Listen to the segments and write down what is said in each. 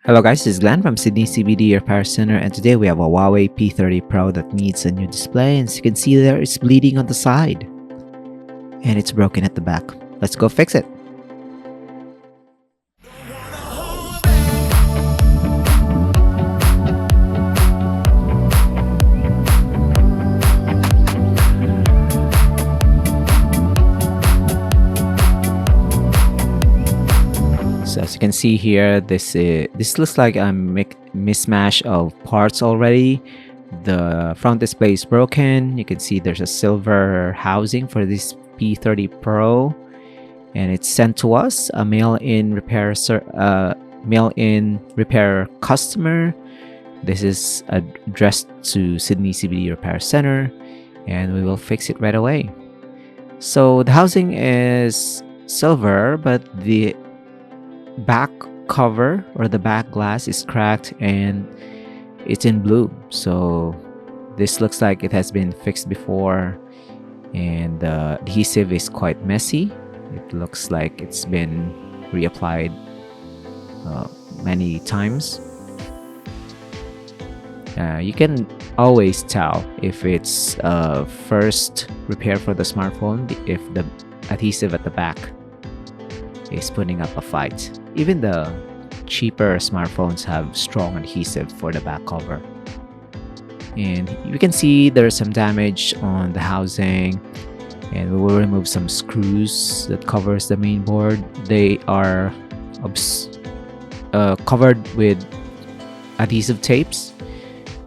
Hello guys, this is Glenn from Sydney CBD Repair Centre, and today we have a Huawei P30 Pro that needs a new display, and as you can see there, it's bleeding on the side and it's broken at the back. Let's go fix it. So as you can see here, this looks like a mismatch of parts already. The front display is broken. You can see there's a silver housing for this P30 Pro, and it's sent to us, a mail-in repair customer. This is addressed to Sydney CBD Repair Centre, and we will fix it right away. So the housing is silver, but the back cover or the back glass is cracked and it's in blue. So this looks like it has been fixed before, and the adhesive is quite messy. It looks like it's been reapplied many times. You can always tell if it's first repair for the smartphone if the adhesive at the back is putting up a fight. Even the cheaper smartphones have strong adhesive for the back cover. And you can see there's some damage on the housing, and we will remove some screws that covers the main board. They are covered with adhesive tapes,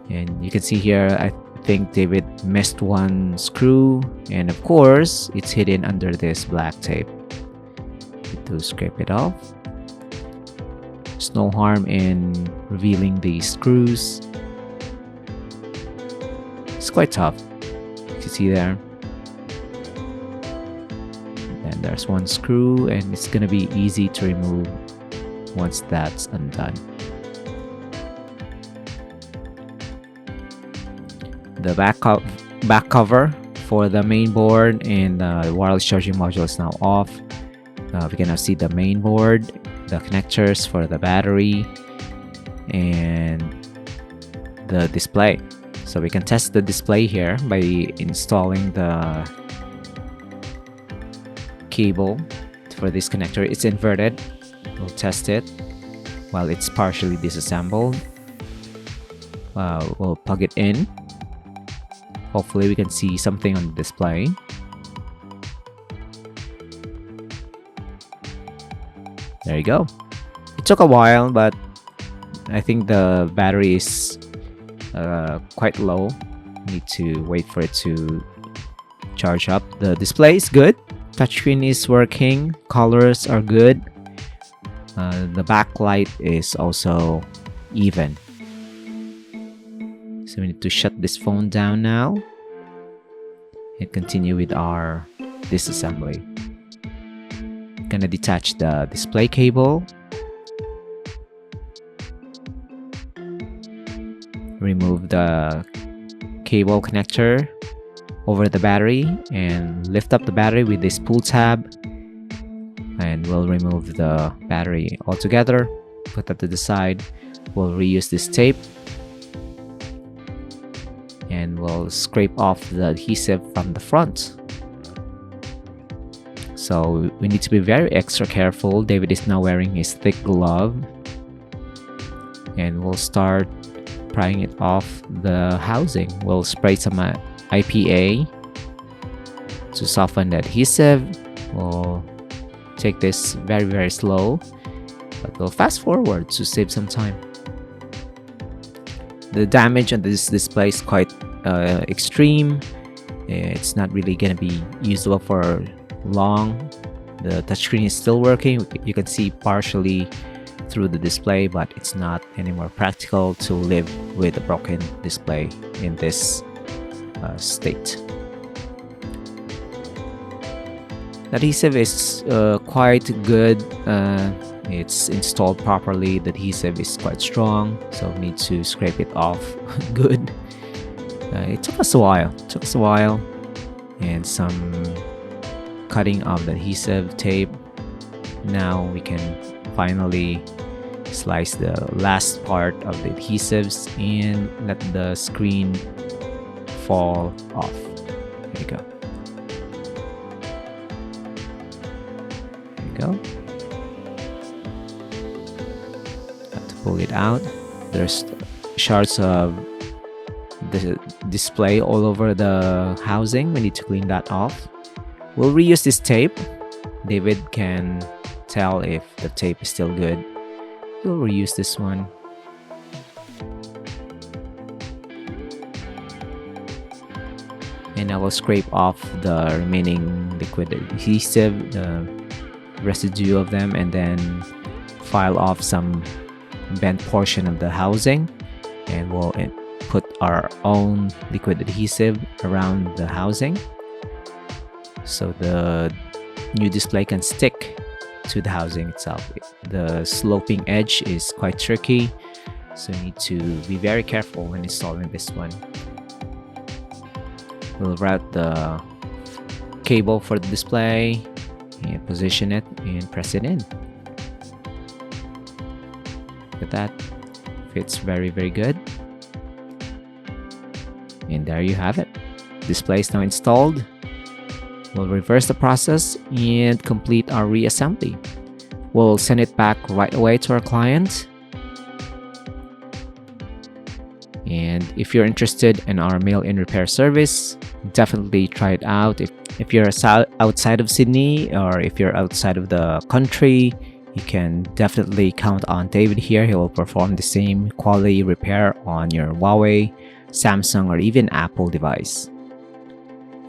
and you can see here I think David missed one screw, and of course it's hidden under this black tape. To scrape it off. There's no harm in revealing these screws. It's quite tough, you can see there. And there's one screw, and it's gonna be easy to remove once that's undone. The back cover for the main board and the wireless charging module is now off. We can now see the main board, the connectors for the battery, and the display. So we can test the display here by installing the cable for this connector. It's inverted. We'll test it while it's partially disassembled. We'll plug it in. Hopefully we can see something on the display. There you go. It took a while, but I think the battery is quite low. Need to wait for it to charge up. The display is good. Touchscreen is working. Colors are good. The backlight is also even. So we need to shut this phone down now and continue with our disassembly. Gonna detach the display cable, remove the cable connector over the battery, and lift up the battery with this pull tab, and we'll remove the battery altogether. Put that to the side. We'll reuse this tape, and we'll scrape off the adhesive from the front. So we need to be very extra careful. David is now wearing his thick glove, and we'll start prying it off the housing. We'll spray some IPA to soften the adhesive. We'll take this very, very slow, but we'll fast forward to save some time. The damage on this display is quite extreme. It's not really gonna be usable for long. The touchscreen is still working. You can see partially through the display, but it's not anymore practical to live with a broken display in this state. The adhesive is quite good. It's installed properly. The adhesive is quite strong, so we need to scrape it off good. It took us a while, and some cutting of the adhesive tape. Now we can finally Slice the last part of the adhesives and let the screen fall off. There you go. There you go. Have to pull it out. There's shards of the display all over the housing. We need to clean that off. We'll reuse this tape. David can tell if the tape is still good. We'll reuse this one. And I will scrape off the remaining liquid adhesive, the residue of them, and then file off some bent portion of the housing, and we'll put our own liquid adhesive around the housing so the new display can stick to the housing itself. The sloping edge is quite tricky, so you need to be very careful when installing this one. We'll route the cable for the display and position it and press it in. Look at that. Fits very good. And there you have it. Display is now installed. We'll reverse the process and complete our reassembly. We'll send it back right away to our client. And if you're interested in our mail-in repair service, definitely try it out. If you're outside of Sydney, or if you're outside of the country, you can definitely count on David here. He will perform the same quality repair on your Huawei, Samsung, or even Apple device.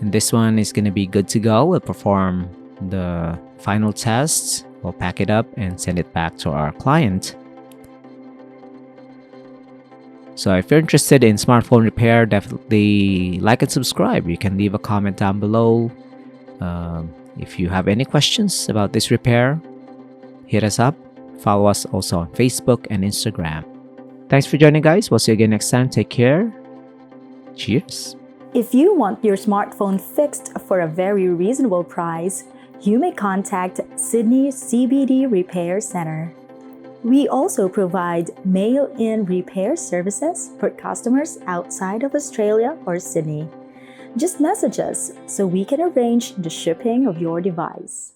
And this one is going to be good to go. We'll perform the final tests. We'll pack it up and send it back to our client. So if you're interested in smartphone repair, definitely like and subscribe. You can leave a comment down below. If you have any questions about this repair, hit us up. Follow us also on Facebook and Instagram. Thanks for joining, guys. We'll see you again next time. Take care. Cheers. If you want your smartphone fixed for a very reasonable price, you may contact Sydney CBD Repair Centre. We also provide mail-in repair services for customers outside of Australia or Sydney. Just message us so we can arrange the shipping of your device.